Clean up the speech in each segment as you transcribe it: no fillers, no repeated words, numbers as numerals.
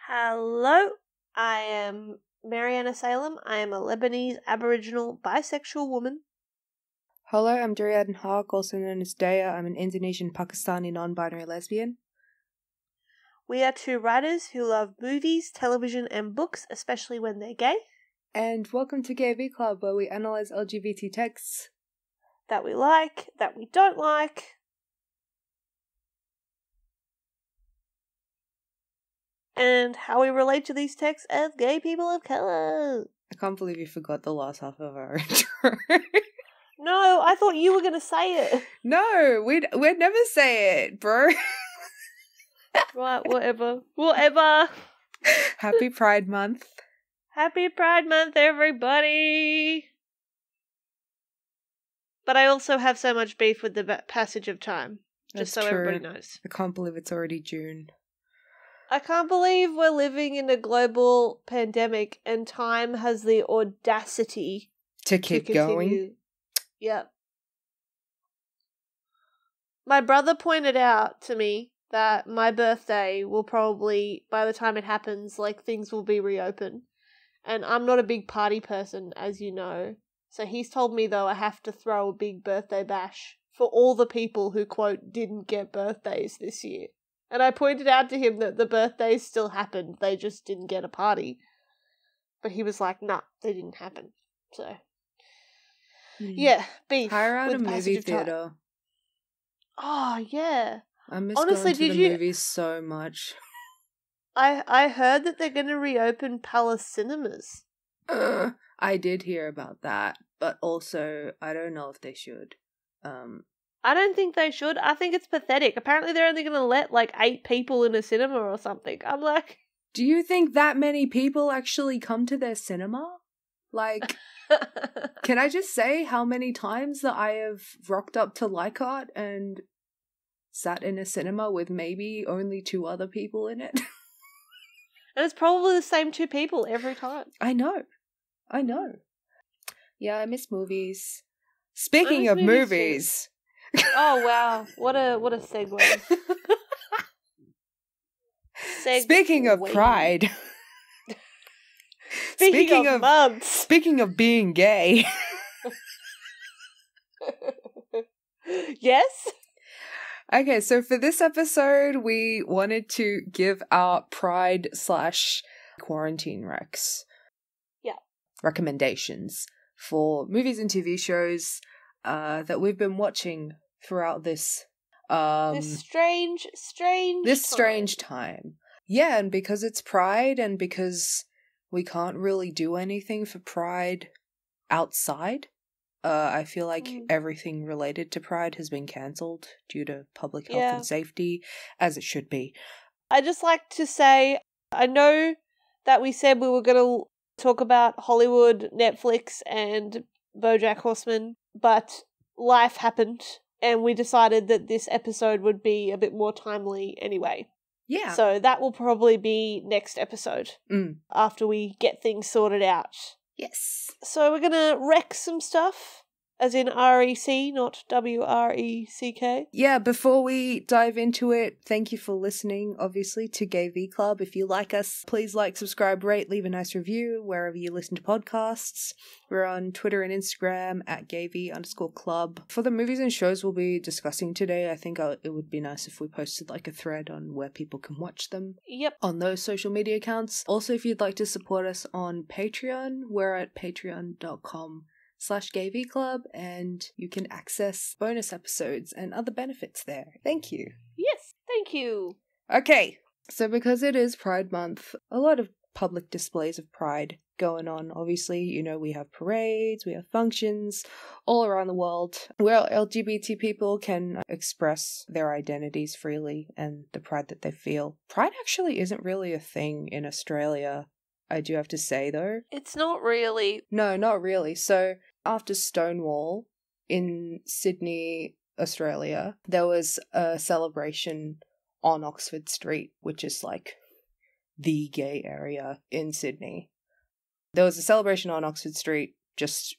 Hello, I am Mariana Salem. I am a Lebanese Aboriginal bisexual woman. Hello, I'm Duriadan Haq, also known as Daya. I'm an Indonesian Pakistani non-binary lesbian. We are two writers who love movies, television, and books, especially when they're gay. And welcome to GayV Club, where we analyze LGBT texts that we like, that we don't like. And how we relate to these texts as gay people of colour. I can't believe you forgot the last half of our intro. No, I thought you were going to say it. No, we'd never say it, bro. Right, whatever. Happy Pride Month. Happy Pride Month, everybody. But I also have so much beef with the passage of time. Just That's so true. everybody knows. I can't believe it's already June. I can't believe we're living in a global pandemic and time has the audacity to keep going. Yep. My brother pointed out to me that my birthday will probably, by the time it happens, things will be reopened. And I'm not a big party person, as you know. So he's told me, though, I have to throw a big birthday bash for all the people who, quote, didn't get birthdays this year. And I pointed out to him that the birthdays still happened, they just didn't get a party. But he was like, nah, they didn't happen. So, yeah, beef. Hire out with a movie theater. Oh, yeah. I miss Honestly, going to the movies so much. I heard that they're going to reopen Palace Cinemas. I did hear about that, but also I don't know if they should. I don't think they should. I think it's pathetic. Apparently they're only going to let 8 people in a cinema or something. I'm like... Do you think that many people actually come to their cinema? Can I just say how many times that I have rocked up to Leichhardt and sat in a cinema with maybe only 2 other people in it? And it's probably the same 2 people every time. I know. Yeah, I miss movies. Speaking of movies... Oh wow, what a segue. Speaking of pride. Speaking of months. Speaking of being gay. Yes? Okay, so for this episode, we wanted to give our pride / quarantine recs. Yeah. Recommendations for movies and TV shows that we've been watching throughout this strange time. Yeah, and because it's Pride and because we can't really do anything for Pride outside, I feel like everything related to Pride has been cancelled due to public health and safety, as it should be. I just like to say, I know that we said we were going to talk about Hollywood, Netflix, and BoJack Horseman, but life happened, and we decided that this episode would be a bit more timely anyway. Yeah. So that will probably be next episode, after we get things sorted out. Yes. So we're going to wreck some stuff, as in R-E-C, not W-R-E-C-K. Yeah, before we dive into it, thank you for listening, obviously, to GayV Club. If you like us, please like, subscribe, rate, leave a nice review wherever you listen to podcasts. We're on Twitter and Instagram at GayV_club. For the movies and shows we'll be discussing today, I think it would be nice if we posted a thread on where people can watch them. Yep. On those social media accounts. Also, if you'd like to support us on Patreon, we're at patreon.com/GayV Club, and you can access bonus episodes and other benefits there. Thank you. Yes, thank you. Okay, so because it is Pride Month, a lot of public displays of pride going on. Obviously, we have parades, we have functions all around the world where LGBT people can express their identities freely and the pride that they feel. Pride actually isn't really a thing in Australia, I do have to say, though. It's not really. No, not really. So, after Stonewall in Sydney, Australia, there was a celebration on Oxford Street, which is the gay area in Sydney. There was a celebration on Oxford Street just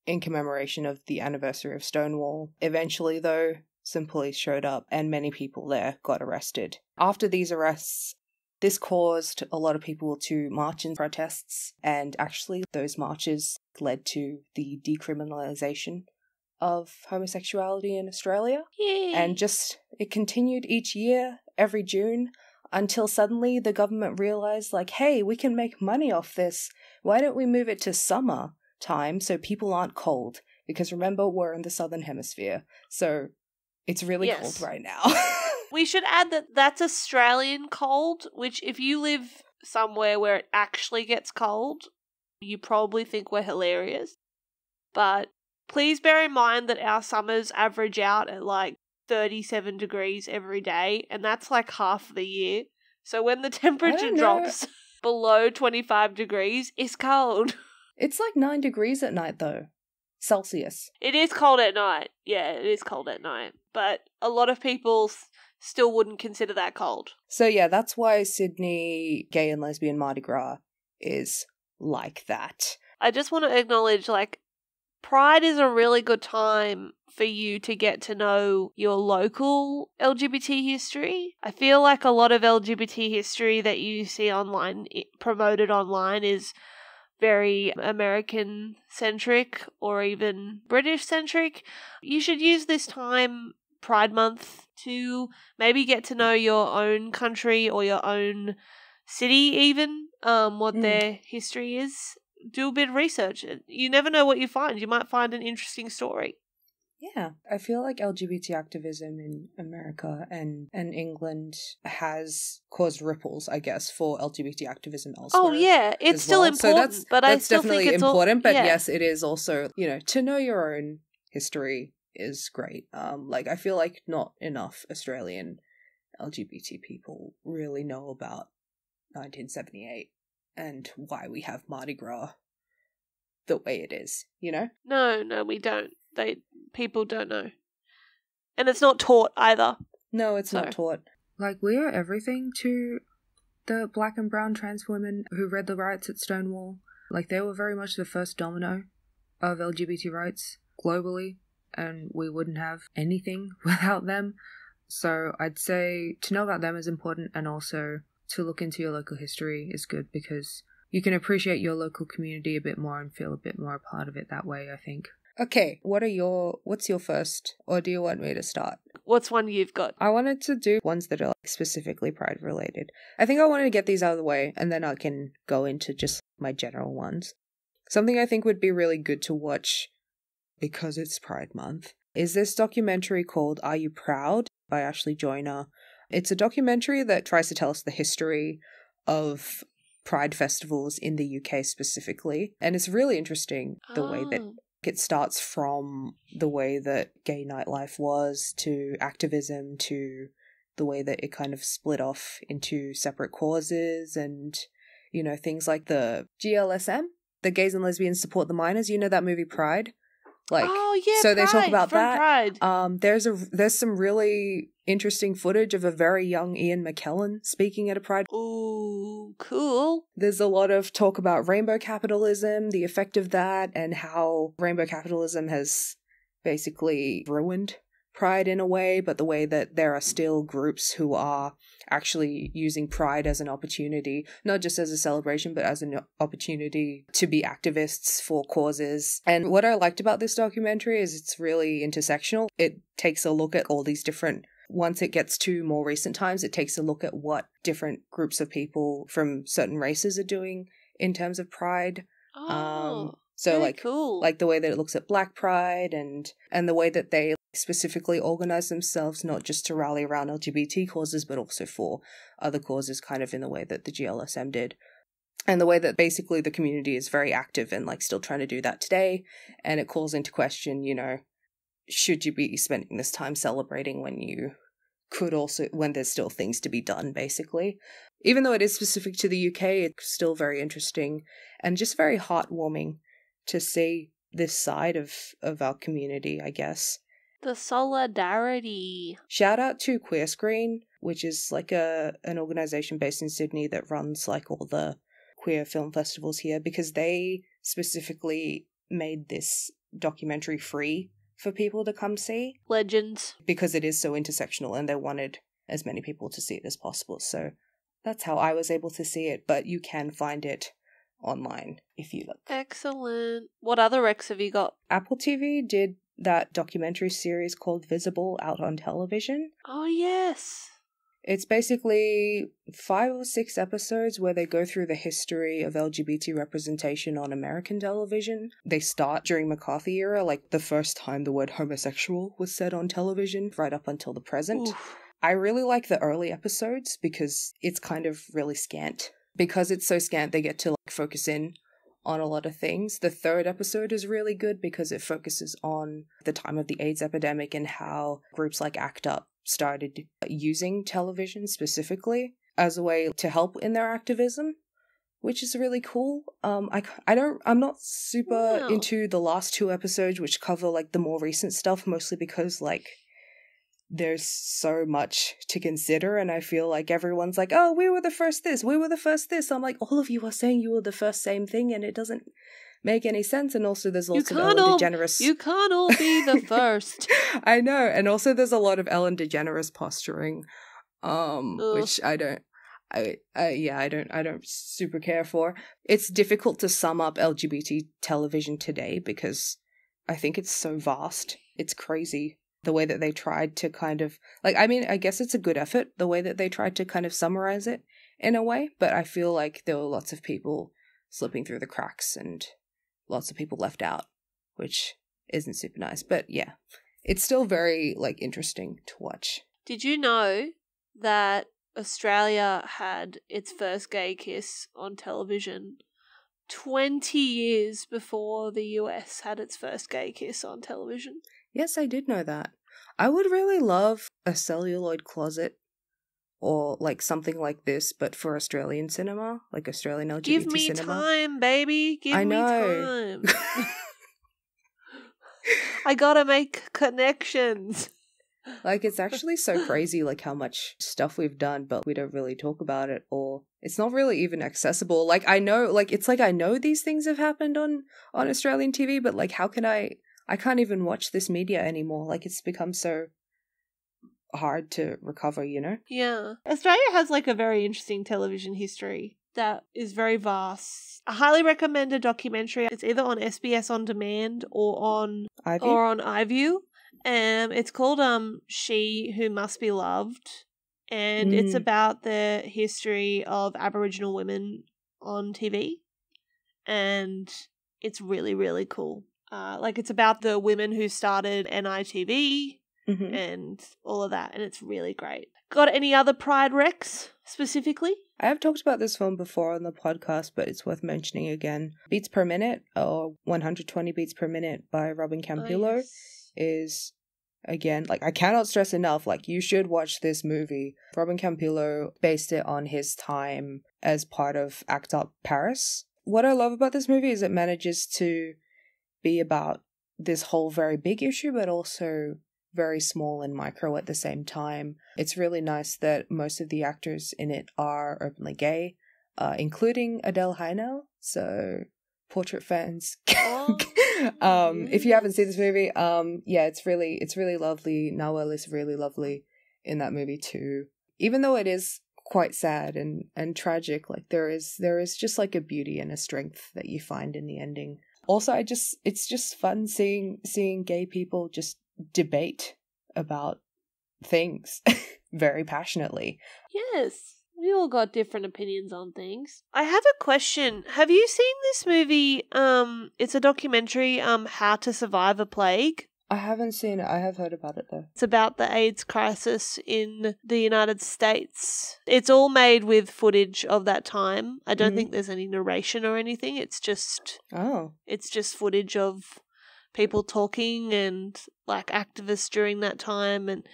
in commemoration of the anniversary of Stonewall. Eventually, though, some police showed up and many people there got arrested. After these arrests, This caused a lot of people to march in protests, and actually those marches led to the decriminalisation of homosexuality in Australia. Yay. And just, it continued each year, every June, until suddenly the government realised, like, hey, we can make money off this. Why don't we move it to summer time so people aren't cold? Because remember, we're in the southern hemisphere, so it's really cold right now. We should add that that's Australian cold, which if you live somewhere where it actually gets cold, you probably think we're hilarious. But please bear in mind that our summers average out at like 37 degrees every day, and that's like half the year. So when the temperature drops below 25 degrees, it's cold. It's like 9 degrees at night though. Celsius. It is cold at night. Yeah, it is cold at night. But a lot of people still wouldn't consider that cold. So yeah, that's why Sydney Gay and Lesbian Mardi Gras is like that. I just want to acknowledge, like, Pride is a really good time for you to get to know your local LGBT history. I feel like a lot of LGBT history that you see online, promoted online, is very American-centric or even British-centric. You should use this time, Pride Month, to maybe get to know your own country or your own city even, what their history is. Do a bit of research. You never know what you find. You might find an interesting story. Yeah, I feel like LGBT activism in America and England has caused ripples, I guess, for LGBT activism elsewhere. Oh yeah, it's still important, so but I still definitely think it's important. But yes, it is also, to know your own history is great. I feel like not enough Australian LGBT people really know about 1978 and why we have Mardi Gras the way it is, No, we don't. People don't know. And it's not taught either. No, it's not taught. Like, we are everything to the black and brown trans women who read the riots at Stonewall. Like, they were very much the first domino of LGBT rights globally, and we wouldn't have anything without them. So I'd say to know about them is important, and also to look into your local history is good, because you can appreciate your local community a bit more and feel a bit more a part of it that way, I think. Okay, what's your first, or do you want me to start? What's one you've got? I wanted to do ones that are specifically Pride related. I think I wanted to get these out of the way, and then I can go into just my general ones. Something I think would be really good to watch, because it's Pride Month, is this documentary called Are You Proud? By Ashley Joyner. It's a documentary that tries to tell us the history of Pride festivals in the UK specifically, and it's really interesting the way that it starts from the way that gay nightlife was, to activism, to the way that it kind of split off into separate causes, and, things like the GLSM, the Gays and Lesbians Support the Minors, that movie Pride? So they talk about that. Pride. There's some really interesting footage of a very young Ian McKellen speaking at a Pride. Ooh, cool. There's a lot of talk about rainbow capitalism, the effect of that, and how rainbow capitalism has basically ruined Pride in a way, but the way that there are still groups who are actually using Pride as an opportunity, not just as a celebration, but as an opportunity to be activists for causes. And what I liked about this documentary is it's really intersectional. It takes a look at all these different, once it gets to more recent times, it takes a look at what different groups of people from certain races are doing in terms of Pride. Cool. Like the way that it looks at Black Pride and the way that they specifically organize themselves, not just to rally around LGBT causes, but also for other causes, kind of in the way that the GLSM did. And the way that basically the community is very active and still trying to do that today. And it calls into question, should you be spending this time celebrating when you could also, when there's still things to be done, basically. Even though it is specific to the UK, it's still very interesting and just very heartwarming to see this side of our community, I guess. The solidarity. Shout out to Queer Screen, which is an organisation based in Sydney that runs all the queer film festivals here, because they specifically made this documentary free for people to come see. Legends. Because it is so intersectional and they wanted as many people to see it as possible. So That's how I was able to see it, but you can find it online if you look. Excellent. What other recs have you got? Apple TV did that documentary series called Visible out on television. Oh, yes. It's basically 5 or 6 episodes where they go through the history of LGBT representation on American television. They start during McCarthy era, like the first time the word homosexual was said on television, right up until the present. Oof. I really like the early episodes because it's kind of really scant. Because it's so scant, they get to focus in on a lot of things. The 3rd episode is really good because it focuses on the time of the AIDS epidemic and how groups like ACT UP started using television specifically as a way to help in their activism, which is really cool. I'm not super into the last 2 episodes, which cover the more recent stuff, mostly because there's so much to consider, and I feel like everyone's like, oh, we were the first this, we were the first this. I'm like, all of you are saying you were the first same thing, and it doesn't make any sense. And also there's lots of Ellen DeGeneres. You can't all be the first. I know, and also there's a lot of Ellen DeGeneres posturing, which I don't super care for. It's difficult to sum up LGBT television today because I think it's so vast. It's crazy. The way that they tried to kind of, I guess it's a good effort, the way that they tried to kind of summarize it in a way, but I feel like there were lots of people slipping through the cracks and lots of people left out, which isn't super nice. But yeah, it's still very, interesting to watch. Did you know that Australia had its first gay kiss on television 20 years before the US had its first gay kiss on television? Yes, I did know that. I would really love a celluloid closet or something like this, but for Australian cinema, Australian LGBT cinema. Give me time, baby. Give me time. I gotta make connections. It's actually so crazy, how much stuff we've done, but we don't really talk about it, or it's not really even accessible. I know, I know these things have happened on Australian TV, but how can I can't even watch this media anymore. It's become so hard to recover, you know? Yeah. Australia has a very interesting television history that is very vast. I highly recommend a documentary. It's either on SBS On Demand or on iView. It's called She Who Must Be Loved, and it's about the history of Aboriginal women on TV, and it's really, really cool. It's about the women who started NITV and all of that, and it's really great. Got any other Pride recs specifically? I have talked about this film before on the podcast, but it's worth mentioning again. Beats Per Minute, or 120 Beats Per Minute by Robin Campillo, is, again, I cannot stress enough, you should watch this movie. Robin Campillo based it on his time as part of ACT UP Paris. What I love about this movie is it manages to be about this whole very big issue, but also very small and micro at the same time. It's really nice that most of the actors in it are openly gay, including Adele Haenel. So, Portrait fans, if you haven't seen this movie, it's really lovely. Nawal is really lovely in that movie too. Even though it is quite sad and tragic, there is just a beauty and a strength that you find in the ending. Also, it's just fun seeing gay people just debate about things very passionately. Yes, we all got different opinions on things. I have a question. Have you seen this movie? It's a documentary, How to Survive a Plague. I haven't seen it. I have heard about it though. It's about the AIDS crisis in the United States. It's all made with footage of that time. I don't think there's any narration or anything. It's just footage of people talking and activists during that time, and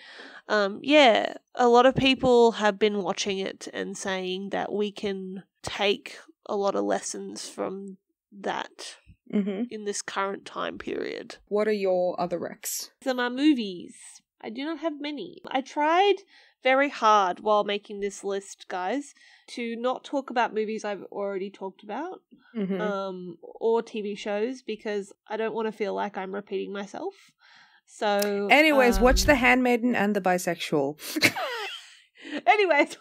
a lot of people have been watching it and saying that we can take a lot of lessons from that in this current time period. What are your other recs? Some are movies. I do not have many. I tried very hard while making this list, guys, to not talk about movies I've already talked about, or TV shows, because I don't want to feel like I'm repeating myself. So, anyways, watch The Handmaiden and The Bisexual. Anyways,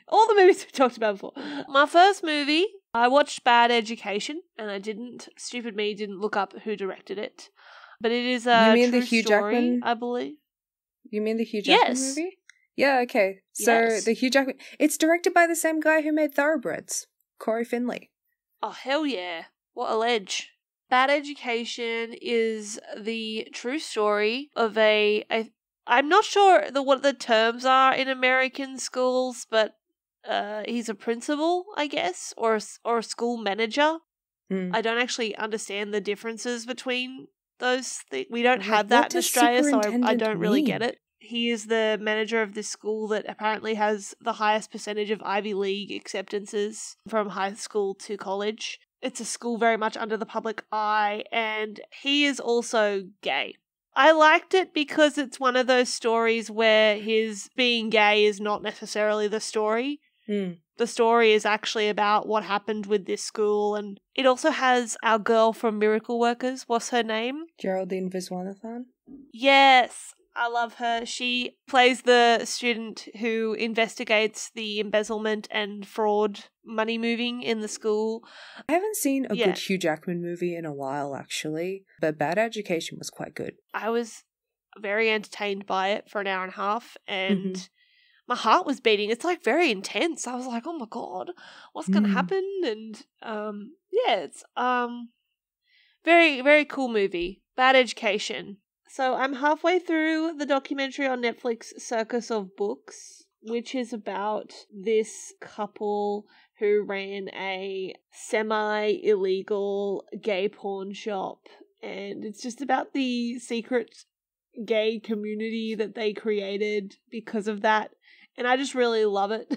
all the movies we talked about before. My first movie, I watched Bad Education, and stupid me, didn't look up who directed it. But it is a true story, Jackman? I believe. You mean the Hugh Jackman movie? Yeah, okay. So the Hugh Jackman, it's directed by the same guy who made Thoroughbreds, Corey Finley. Oh, hell yeah. What a ledge. Bad Education is the true story of I'm not sure what the terms are in American schools, but he's a principal, I guess, or a school manager. I don't actually understand the differences between those things. We don't have that in Australia, so I don't really get it. He is the manager of this school that apparently has the highest percentage of Ivy League acceptances from high school to college. It's a school very much under the public eye, and he is also gay. I liked it because it's one of those stories where his being gay is not necessarily the story. The story is actually about what happened with this school, and it also has our girl from Miracle Workers. What's her name? Geraldine Viswanathan? Yes, I love her. She plays the student who investigates the embezzlement and fraud money moving in the school. I haven't seen a good Hugh Jackman movie in a while, actually, but Bad Education was quite good. I was very entertained by it for an hour and a half, and my heart was beating. It's like very intense. I was like, oh my God, what's going to happen? And it's very, very cool movie. Bad Education. So I'm halfway through the documentary on Netflix, Circus of Books, which is about this couple who ran a semi-illegal gay porn shop. And it's just about the secret gay community that they created because of that. And I just really love it.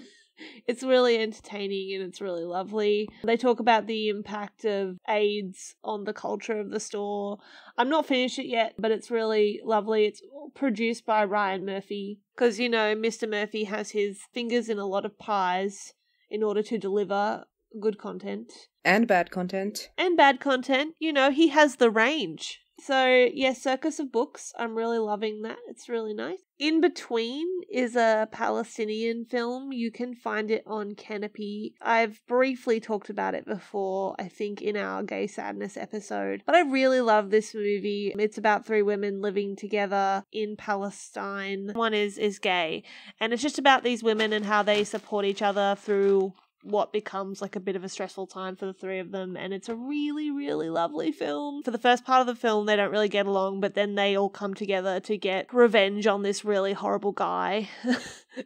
It's really entertaining and it's really lovely. They talk about the impact of AIDS on the culture of the store. I'm not finished it yet, but it's really lovely. It's produced by Ryan Murphy because, you know, Mr. Murphy has his fingers in a lot of pies in order to deliver good content. And bad content. And bad content. You know, he has the range. So, yeah, Circus of Books. I'm really loving that. It's really nice. In Between is a Palestinian film. You can find it on Canopy. I've briefly talked about it before, I think, in our Gay Sadness episode. But I really love this movie. It's about 3 women living together in Palestine. One is gay. And it's just about these women and how they support each other through what becomes like a bit of a stressful time for the 3 of them, and it's a really, really lovely film. For the first part of the film, they don't really get along, but then they all come together to get revenge on this really horrible guy,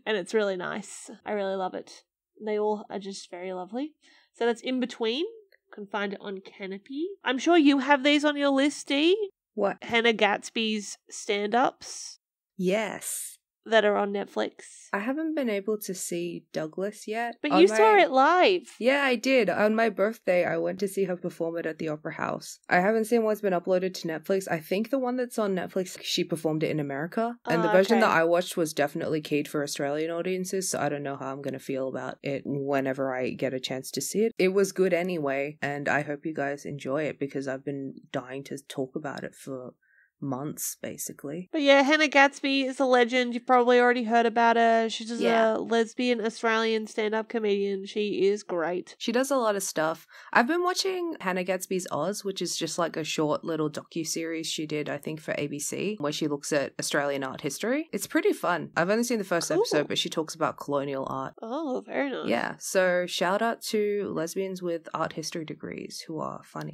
and it's really nice. I really love it. They all are just very lovely. So that's In Between. You can find it on Canopy. I'm sure you have these on your list, Dee. What? Hannah Gatsby's stand-ups. Yes. That are on Netflix. I haven't been able to see Douglas yet. But you saw it live. Yeah, I did. On my birthday, I went to see her perform it at the Opera House. I haven't seen what's been uploaded to Netflix. I think the one that's on Netflix, she performed it in America. And the version that I watched was definitely keyed for Australian audiences, so I don't know how I'm going to feel about it whenever I get a chance to see it. It was good anyway, and I hope you guys enjoy it because I've been dying to talk about it for months, basically. But yeah, Hannah Gatsby is a legend. You've probably already heard about her. She's just a lesbian Australian stand-up comedian. She is great. She does a lot of stuff. I've been watching Hannah Gatsby's Oz, which is just like a short little docu-series she did, I think, for ABC, where she looks at Australian art history. It's pretty fun. I've only seen the first episode, but she talks about colonial art. Oh, very nice. Yeah, so shout out to lesbians with art history degrees who are funny.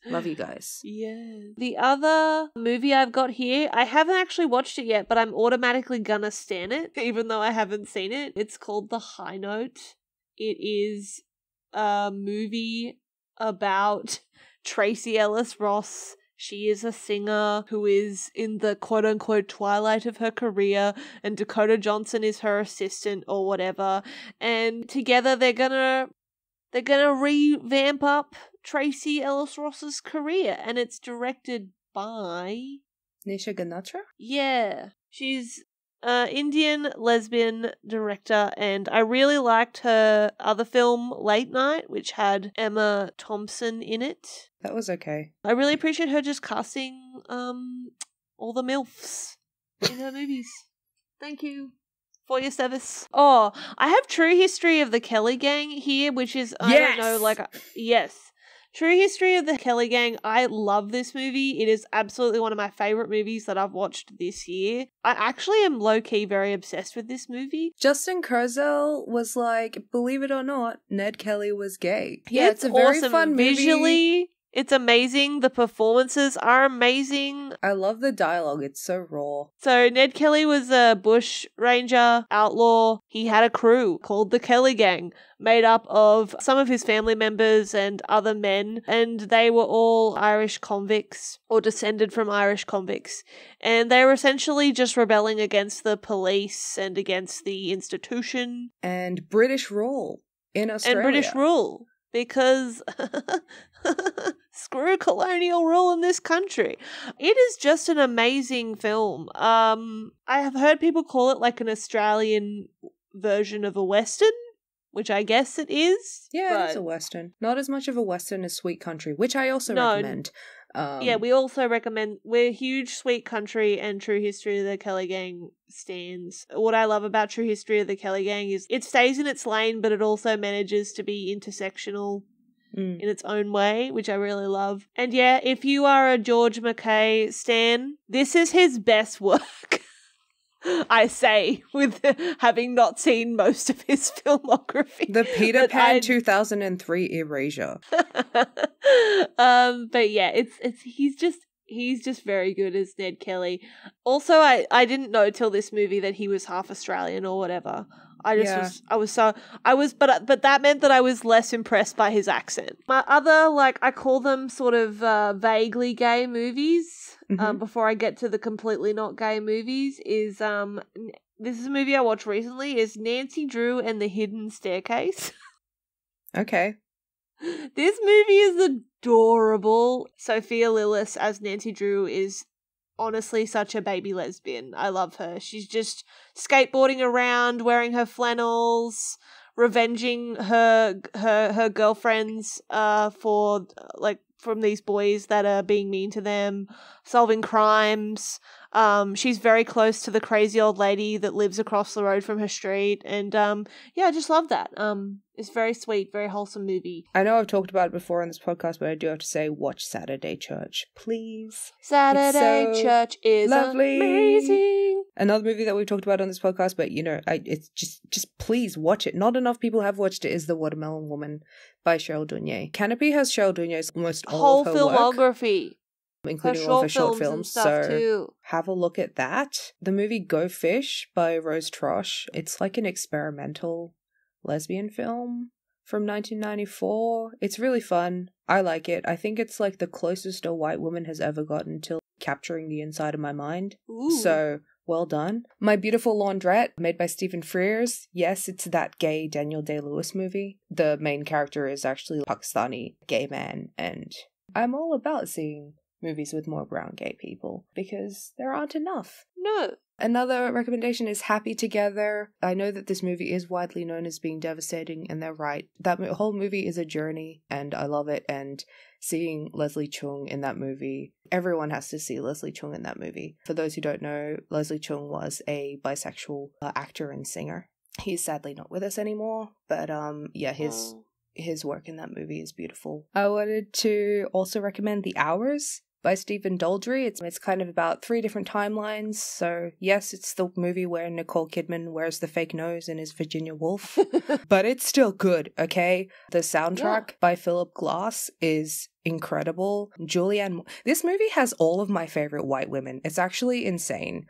Love you guys. Yeah. The other movie I've got here, I haven't actually watched it yet, but I'm automatically gonna stan it, even though I haven't seen it. It's called The High Note. It is a movie about Tracy Ellis Ross. She is a singer who is in the quote-unquote twilight of her career, and Dakota Johnson is her assistant or whatever. And together they're gonna revamp up Tracy Ellis Ross's career, and it's directed by Nisha Ganatra? Yeah. She's an Indian lesbian director, and I really liked her other film, Late Night, which had Emma Thompson in it. That was okay. I really appreciate her just casting all the MILFs in her movies. Thank you. for your service. Oh, I have True History of the Kelly Gang here, which is, I don't know, like, yes. True History of the Kelly Gang. I love this movie. It is absolutely one of my favorite movies that I've watched this year. I actually am low-key very obsessed with this movie. Justin Kurzel was like, believe it or not, Ned Kelly was gay. Yeah, it's a very awesome. fun movie. Visually, it's amazing. The performances are amazing. I love the dialogue. It's so raw. So Ned Kelly was a bush ranger, outlaw. He had a crew called the Kelly Gang, made up of some of his family members and other men, and they were all Irish convicts or descended from Irish convicts. And they were essentially just rebelling against the police and against the institution. And British rule in Australia. And British rule. Because screw colonial rule in this country. It is just an amazing film. I have heard people call it like an Australian version of a Western, which I guess it is. Yeah, it's a Western. Not as much of a Western as Sweet Country, which I also recommend. Yeah, we also recommend. We're huge Sweet Country and True History of the Kelly Gang stans. What I love about True History of the Kelly Gang is it stays in its lane, but it also manages to be intersectional in its own way, which I really love. And yeah, if you are a George McKay stan, this is his best work. I say, with having not seen most of his filmography. The Peter Pan 2003 erasure. But yeah, he's just very good as Ned Kelly. Also, I didn't know till this movie that he was half Australian or whatever. But that meant that I was less impressed by his accent. My other, like, I call them sort of vaguely gay movies. Before I get to the completely not gay movies, is this is a movie I watched recently, is Nancy Drew and the Hidden Staircase. Okay. This movie is adorable. Sophia Lillis as Nancy Drew is honestly such a baby lesbian. I love her. She's just skateboarding around, wearing her flannels, revenging her girlfriends from these boys that are being mean to them, solving crimes. She's very close to the crazy old lady that lives across the road from her street. And I just love that. It's very sweet, very wholesome movie. I know I've talked about it before on this podcast, but I do have to say, watch Saturday Church, please. Saturday Church is lovely. Amazing. Another movie that we've talked about on this podcast, but it's just please watch it. Not enough people have watched it. Is The Watermelon Woman by Cheryl Dunye. Canopy has Cheryl Dunye's almost all of her filmography. Including all of her short films, so too. Have a look at that. The movie Go Fish by Rose Trosh. It's like an experimental lesbian film from 1994. It's really fun. I like it. I think it's like the closest a white woman has ever gotten to capturing the inside of my mind. Ooh. So, well done. My Beautiful Laundrette, made by Stephen Frears. Yes, it's that gay Daniel Day-Lewis movie. The main character is actually a Pakistani gay man, and I'm all about seeing movies with more brown gay people because there aren't enough. No. Another recommendation is Happy Together. I know that this movie is widely known as being devastating, and they're right. That whole movie is a journey, and I love it. And seeing Leslie Cheung in that movie, everyone has to see Leslie Cheung in that movie. For those who don't know, Leslie Cheung was a bisexual actor and singer. He's sadly not with us anymore, but his work in that movie is beautiful. I wanted to also recommend The Hours by Stephen Daldry. It's kind of about 3 different timelines. So yes, it's the movie where Nicole Kidman wears the fake nose and is Virginia Woolf, but it's still good, okay? The soundtrack by Philip Glass is incredible. This movie has all of my favorite white women. It's actually insane.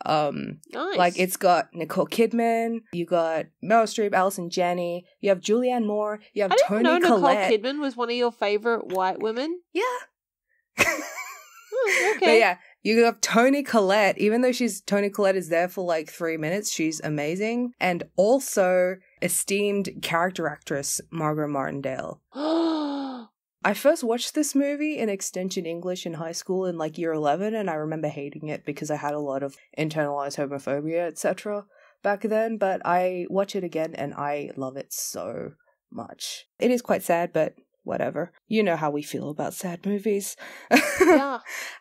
Nice. Like, it's got Nicole Kidman, you got Meryl Streep, Allison Janney, you have Julianne Moore, you have Toni Collette. Nicole Kidman was one of your favorite white women. Yeah. Okay. But yeah, you have Toni Collette. Even though Toni Collette is there for like 3 minutes, she's amazing. And also esteemed character actress Margaret Martindale. I first watched this movie in extension English in high school in like year 11, and I remember hating it because I had a lot of internalized homophobia, etc. back then, but I watch it again and I love it so much. It is quite sad, but whatever. You know how we feel about sad movies. Yeah,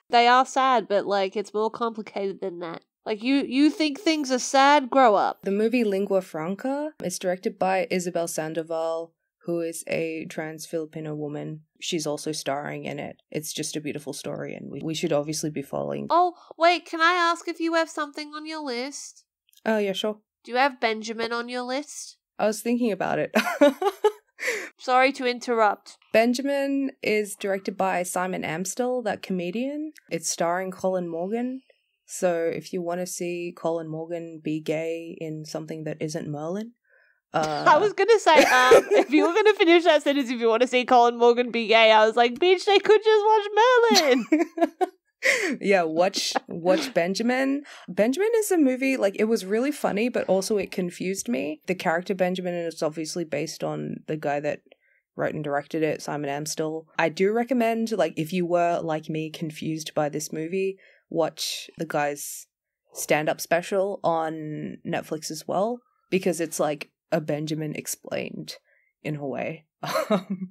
they are sad, but like it's more complicated than that. Like, you think things are sad? Grow up. The movie Lingua Franca is directed by Isabel Sandoval, who is a trans Filipino woman. She's also starring in it. It's just a beautiful story, and we should obviously be following. Oh, wait, can I ask if you have something on your list? Oh, yeah, sure. Do you have Benjamin on your list? I was thinking about it. Sorry to interrupt. Benjamin is directed by Simon Amstel, that comedian. It's starring Colin Morgan. So if you want to see Colin Morgan be gay in something that isn't Merlin, I was going to say, if you were going to finish that sentence, if you want to see Colin Morgan be gay, I was like, bitch, they could just watch Merlin. Yeah, watch Benjamin. Benjamin is a movie, like, it was really funny, but also it confused me. The character Benjamin is obviously based on the guy that wrote and directed it, Simon Amstel. I do recommend, like, if you were, like me, confused by this movie, watch the guy's stand-up special on Netflix as well, because it's like a Benjamin explained in a way.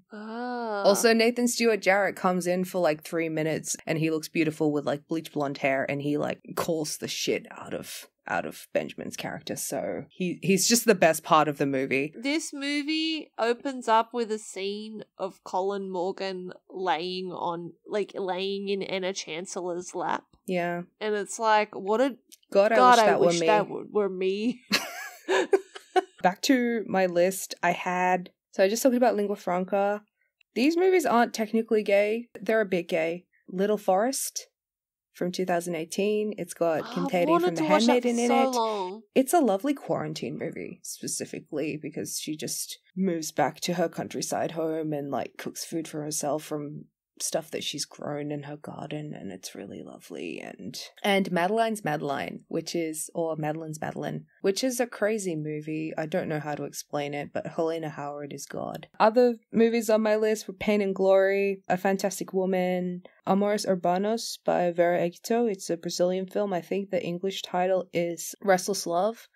Also, Nathan Stewart Jarrett comes in for like 3 minutes and he looks beautiful with like bleach blonde hair, and he like calls the shit out of Benjamin's character. So he's just the best part of the movie. This movie opens up with a scene of Colin Morgan laying in Anna Chancellor's lap. Yeah. And it's like, what a God, I wish that were me. Back to my list, I just talked about Lingua Franca. These movies aren't technically gay. They're a bit gay. Little Forest from 2018. It's got Kim Tatum from The Handmaiden in it. Long. It's a lovely quarantine movie, specifically because she just moves back to her countryside home and like cooks food for herself from stuff that she's grown in her garden, and it's really lovely. And Madeline's Madeline, Madeline's Madeline, which is a crazy movie. I don't know how to explain it, but Helena Howard is God. Other movies on my list were Pain and Glory, A Fantastic Woman, Amores Urbanos by Vera Egito. It's a Brazilian film. I think the English title is Restless Love.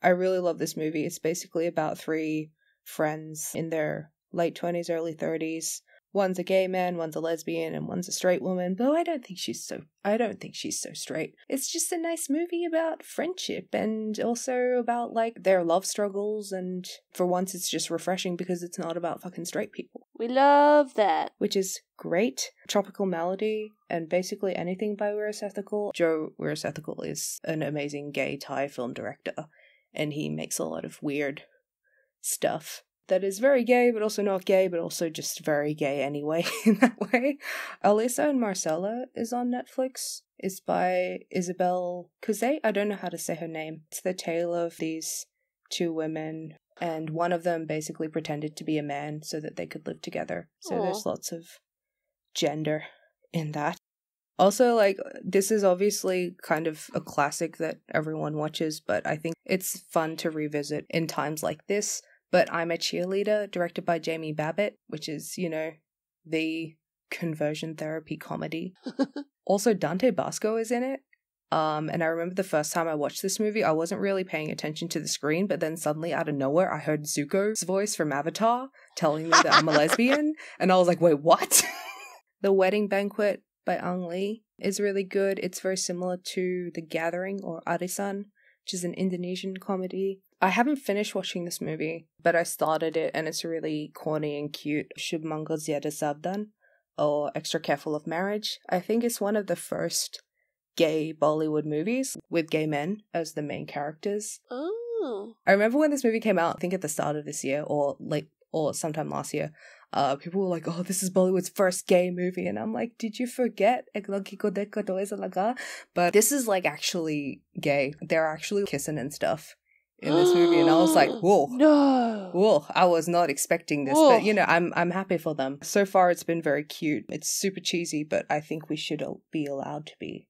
I really love this movie. It's basically about 3 friends in their late 20s, early 30s. One's a gay man, one's a lesbian, and one's a straight woman. But I don't think she's so straight. It's just a nice movie about friendship and also about like their love struggles, and for once it's just refreshing because it's not about fucking straight people. We love that. Which is great. Tropical Melody and basically anything by Wirasethical. Joe Wirasethical is an amazing gay Thai film director, and he makes a lot of weird stuff that is very gay, but also not gay, but also just very gay anyway, in that way. Alyssa and Marcella is on Netflix. It's by Isabel Cuzet. I don't know how to say her name. It's the tale of these 2 women, and one of them basically pretended to be a man so that they could live together. So there's lots of gender in that. Also, like, this is obviously kind of a classic that everyone watches, but I think it's fun to revisit in times like this. But I'm a Cheerleader, directed by Jamie Babbitt, which is, you know, the conversion therapy comedy. Also, Dante Basco is in it. And I remember the first time I watched this movie, I wasn't really paying attention to the screen, but then suddenly out of nowhere, I heard Zuko's voice from Avatar telling me that I'm a lesbian. And I was like, wait, what? The Wedding Banquet by Ang Lee is really good. It's very similar to The Gathering or Arisan, which is an Indonesian comedy. I haven't finished watching this movie, but I started it and it's really corny and cute. Shubh Mangal Zyada Sabdan, or Extra Careful of Marriage. I think it's one of the first gay Bollywood movies with gay men as the main characters. Oh. I remember when this movie came out, I think at the start of this year or sometime last year, people were like, oh, this is Bollywood's first gay movie. And I'm like, did you forget? But this is like actually gay. They're actually kissing and stuff in this movie, and I was like, whoa. No. Whoa, I was not expecting this, but you know, I'm happy for them. So far it's been very cute. It's super cheesy, but I think we should be allowed to be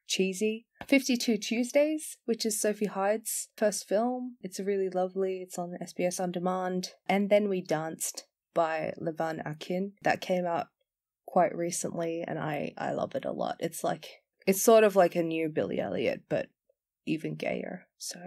cheesy. 52 Tuesdays, which is Sophie Hyde's first film. It's really lovely. It's on SBS On Demand. And Then We Danced by Levan Akin. That came out quite recently, and I love it a lot. It's sort of like a new Billy Elliot, but even gayer. So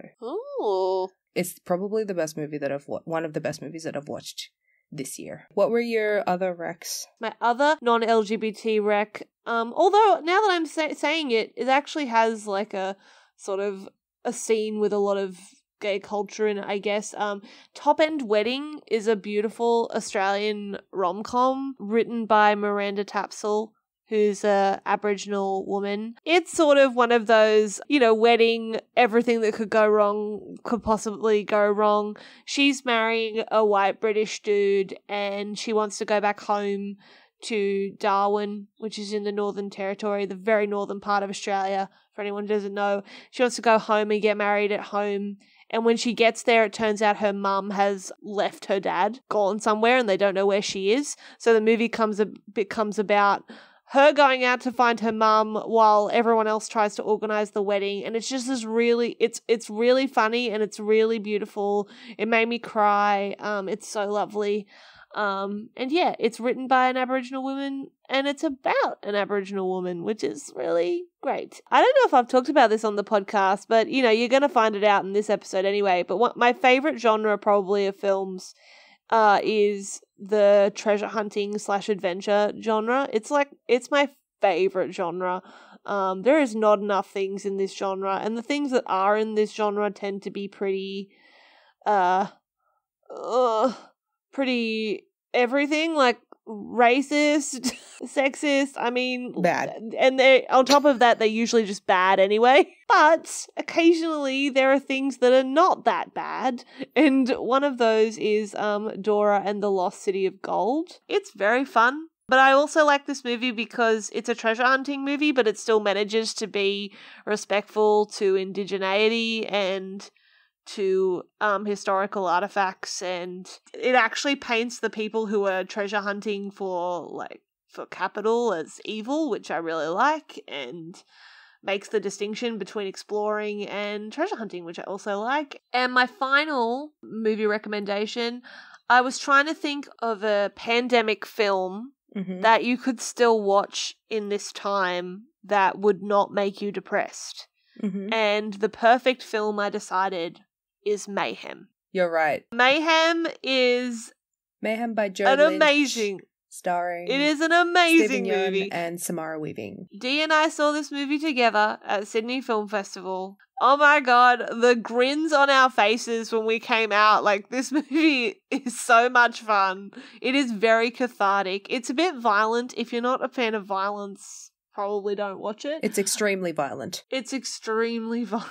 it's probably the best movie that one of the best movies that I've watched this year. What were your other recs? My other non-LGBT rec, although now that I'm saying it, it actually has like a sort of a scene with a lot of gay culture in it, I guess. Top End Wedding is a beautiful Australian rom-com written by Miranda Tapsell, who's a Aboriginal woman. It's sort of one of those, wedding, everything that could go wrong could possibly go wrong. She's marrying a white British dude and she wants to go back home to Darwin, which is in the Northern Territory, the very northern part of Australia, for anyone who doesn't know. She wants to go home and get married at home. And when she gets there, it turns out her mum has left her dad, gone somewhere, and they don't know where she is. So the movie becomes about her going out to find her mum while everyone else tries to organize the wedding. And it's just this really, it's really funny and it's really beautiful. It made me cry. It's so lovely. And yeah, it's written by an Aboriginal woman and it's about an Aboriginal woman, which is really great. I don't know if I've talked about this on the podcast, but you're going to find it out in this episode anyway. But my favorite genre probably of films is the treasure hunting / adventure genre. It's my favorite genre. There is not enough things in this genre, and the things that are in this genre tend to be pretty everything, like racist, sexist, bad. And they on top of that, they're usually just bad anyway. But occasionally there are things that are not that bad. And one of those is Dora and the Lost City of Gold. It's very fun. But I also like this movie because it's a treasure hunting movie, but it still manages to be respectful to indigeneity and to historical artifacts, and it actually paints the people who are treasure hunting for capital as evil, which I really like, and makes the distinction between exploring and treasure hunting, which I also like. And my final movie recommendation, I was trying to think of a pandemic film that you could still watch in this time that would not make you depressed. And the perfect film I decided is Mayhem. You're right. Mayhem by Joe an Lynch, amazing, starring it is an amazing Stephen Yeun movie. and Samara Weaving. Dee and I saw this movie together at Sydney Film Festival. Oh my god, the grins on our faces when we came out. This movie is so much fun. It is very cathartic. It's a bit violent. If you're not a fan of violence, probably don't watch it. It's extremely violent. The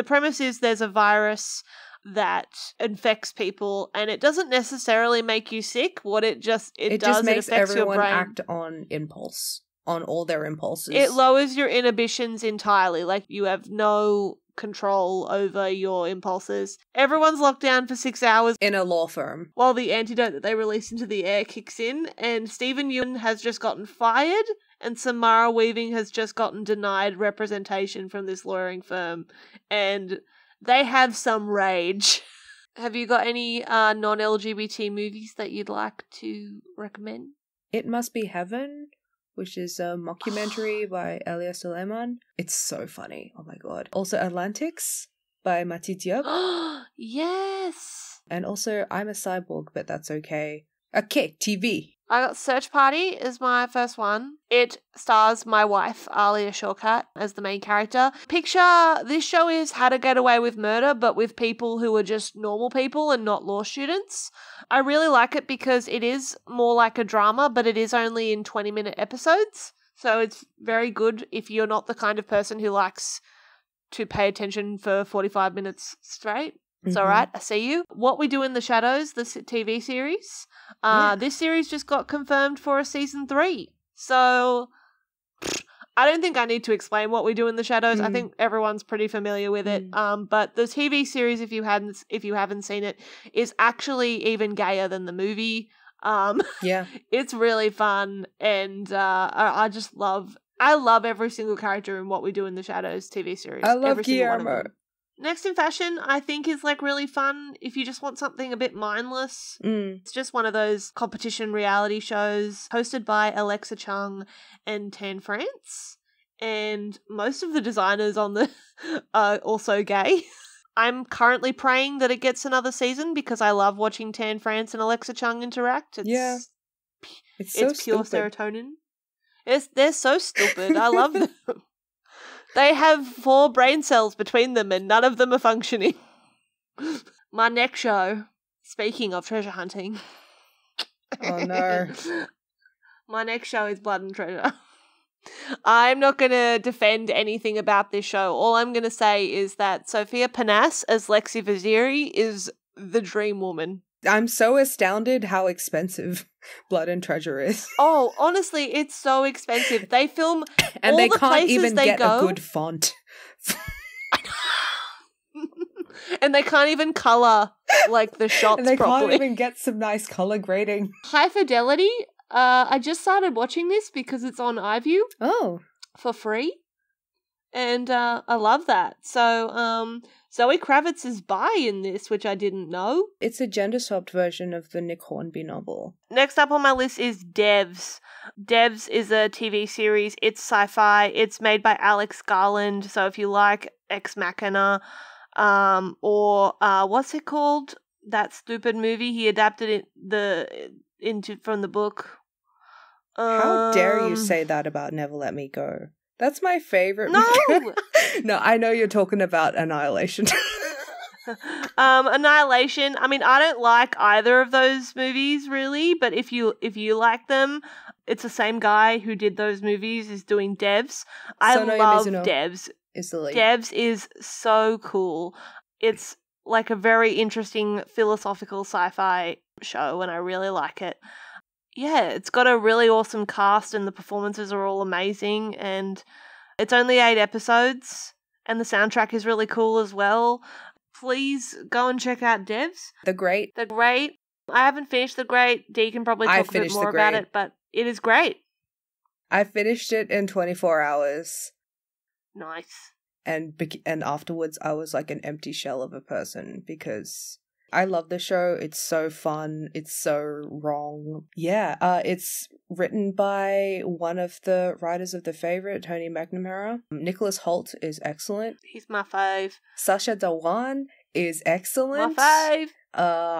premise is there's a virus that infects people and it doesn't necessarily make you sick. What it does makes affects your everyone brain. act on impulse, on all their impulses. It lowers your inhibitions entirely. You have no control over your impulses. Everyone's locked down for 6 hours in a law firm while the antidote that they release into the air kicks in, and Stephen Yeun has just gotten fired and Samara Weaving has just gotten denied representation from this lawyering firm, and they have some rage. Have you got any non-LGBT movies that you'd like to recommend? It Must Be Heaven, which is a mockumentary by Elia Suleiman. It's so funny. Oh my god. Also Atlantics by Mati Diop. Yes. And also I'm a Cyborg, but That's Okay. Okay, TV. I got Search Party as my first one. It stars my wife, Alia Shawkat, as the main character. Picture, this show is How to Get Away with Murder, but with people who are just normal people and not law students. I really like it because it is more like a drama, but it is only in 20-minute episodes. So it's very good if you're not the kind of person who likes to pay attention for 45 minutes straight. It's all right. I see you. What We Do in the Shadows, the TV series. This series just got confirmed for a season 3. So I don't think I need to explain What We Do in the Shadows. I think everyone's pretty familiar with it. But the TV series, if you haven't seen it, is actually even gayer than the movie. It's really fun, and I love every single character in What We Do in the Shadows TV series. I love every Guillermo. Next in Fashion, I think, is really fun if you just want something a bit mindless. It's just one of those competition reality shows hosted by Alexa Chung and Tan France. And most of the designers on the are also gay. I'm currently praying that it gets another season because I love watching Tan France and Alexa Chung interact. It's so pure stupid. serotonin. They're so stupid. I love them. They have 4 brain cells between them and none of them are functioning. My next show, speaking of treasure hunting. Oh no. My next show is Blood and Treasure. I'm not going to defend anything about this show. All I'm going to say is that Sophia Panas as Lexi Vaziri is the dream woman. I'm so astounded how expensive Blood and Treasure is. Oh, honestly, it's so expensive. They film and all they the can't places even they get go. a good font. And they can't even colour, like, the shots and they properly. can't even get some nice colour grading. High Fidelity, I just started watching this because it's on iView. Oh. For free. And I love that. So Zoe Kravitz is bi in this, which I didn't know. It's a gender-swapped version of the Nick Hornby novel. Next up on my list is Devs. Devs is a TV series. It's sci-fi. It's made by Alex Garland. So if you like Ex Machina, or what's it called? That stupid movie he adapted from the book. How dare you say that about Never Let Me Go? That's my favorite. No! No, I know you're talking about Annihilation. Annihilation. I mean, I don't like either of those movies really, but if you like them, it's the same guy who did those movies is doing Devs. I love Devs. Is the lead. Devs is so cool. It's like a very interesting philosophical sci-fi show and I really like it. Yeah, it's got a really awesome cast and the performances are all amazing and it's only 8 episodes and the soundtrack is really cool as well. Please go and check out Devs. The Great. The Great. I haven't finished The Great. Dee can probably talk a bit more about it, but it is great. I finished it in 24 hours. Nice. And afterwards I was like an empty shell of a person because I love the show. It's so fun. It's so wrong. Yeah, it's written by one of the writers of The Favourite, Tony McNamara. Nicholas Hoult is excellent. He's my fave. Sacha Dhawan is excellent. My fave.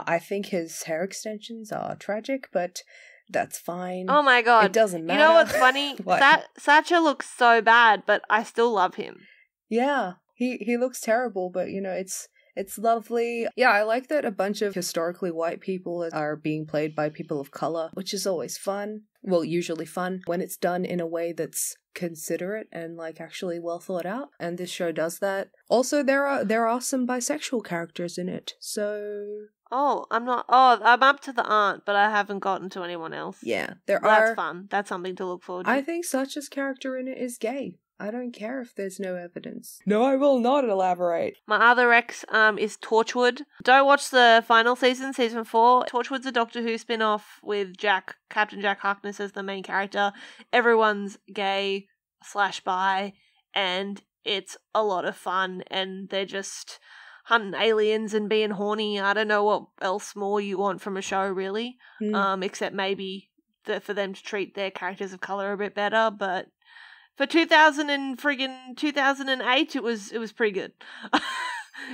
I think his hair extensions are tragic, but that's fine. Oh my god. It doesn't matter. You know what's funny? What? Sacha looks so bad, but I still love him. Yeah, he looks terrible, but you know, it's lovely. Yeah, I like that a bunch of historically white people are being played by people of color, which is always fun. Well, usually fun when it's done in a way that's considerate and like actually well thought out. And this show does that. Also, there are some bisexual characters in it. So I'm up to the aunt, but I haven't gotten to anyone else. Yeah, That's fun. That's something to look forward to. I think Sacha's character in it is gay. I don't care if there's no evidence. No, I will not elaborate. My other ex is Torchwood. Don't watch the final season 4. Torchwood's a Doctor Who spin-off with Captain Jack Harkness as the main character. Everyone's gay/bi, and it's a lot of fun, and they're just hunting aliens and being horny. I don't know what else more you want from a show, really, except maybe for them to treat their characters of colour a bit better, but for 2008, it was pretty good.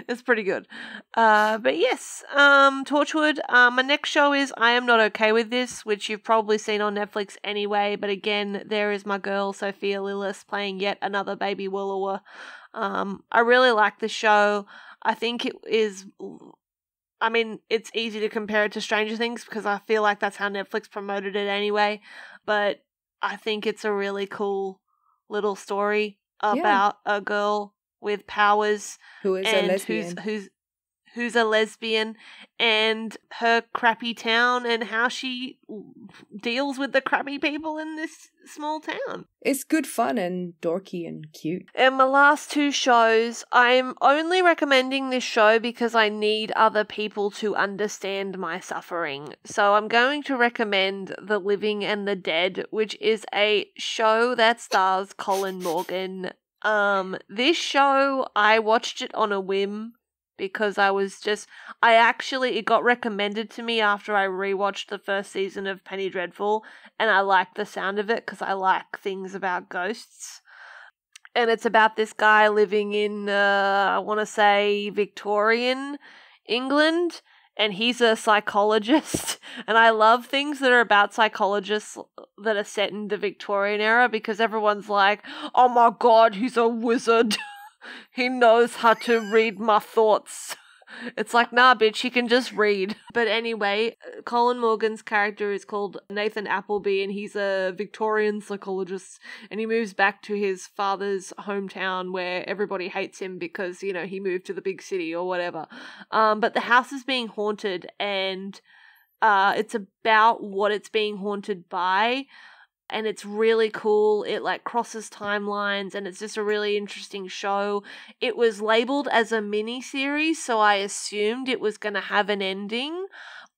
It's pretty good. But yes, Torchwood. My next show is I Am Not Okay With This, which you've probably seen on Netflix anyway. But again, there is my girl Sophia Lillis playing yet another baby Willower. I really like the show. I think it is. I mean, it's easy to compare it to Stranger Things because I feel like that's how Netflix promoted it anyway. But I think it's a really cool little story about a girl with powers who is a lesbian. who's a lesbian and her crappy town and how she deals with the crappy people in this small town. It's good fun and dorky and cute. And my last 2 shows, I'm only recommending this show because I need other people to understand my suffering. So I'm going to recommend The Living and the Dead, which is a show that stars Colin Morgan. This show, I watched it on a whim because it got recommended to me after I rewatched the first season of Penny Dreadful, and I liked the sound of it because I like things about ghosts. And it's about this guy living in, I want to say, Victorian England, and he's a psychologist. And I love things that are about psychologists that are set in the Victorian era, because everyone's like, oh my god, he's a wizard. He knows how to read my thoughts. It's like, nah, bitch, he can just read. But anyway, Colin Morgan's character is called Nathan Appleby, and he's a Victorian psychologist, and he moves back to his father's hometown where everybody hates him because, you know, he moved to the big city or whatever. But the house is being haunted, and it's about what it's being haunted by. And it's really cool. It like crosses timelines, and it's just a really interesting show. It was labeled as a mini series, so I assumed it was going to have an ending,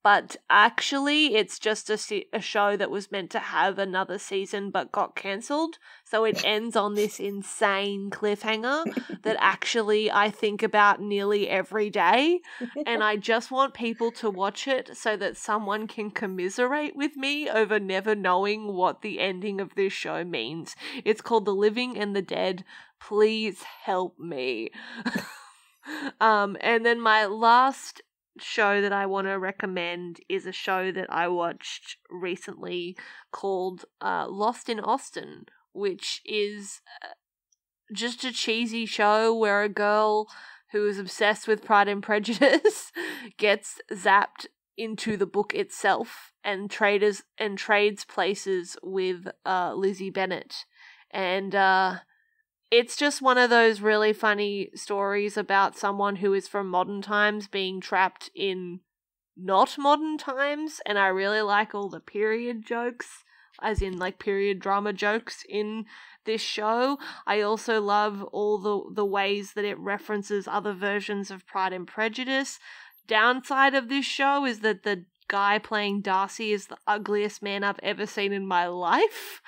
but actually it's just a show that was meant to have another season but got cancelled. So it ends on this insane cliffhanger that actually I think about nearly every day, and I just want people to watch it so that someone can commiserate with me over never knowing what the ending of this show means. It's called The Living and the Dead. Please help me. And then my last show that I want to recommend is a show that I watched recently called Lost in Austin, which is just a cheesy show where a girl who is obsessed with Pride and Prejudice gets zapped into the book itself and trades places with Lizzie Bennet. And it's just one of those really funny stories about someone who is from modern times being trapped in not modern times, and I really like all the period jokes, as in like period drama jokes in this show. I also love all the ways that it references other versions of Pride and Prejudice. Downside of this show is that the guy playing Darcy is the ugliest man I've ever seen in my life.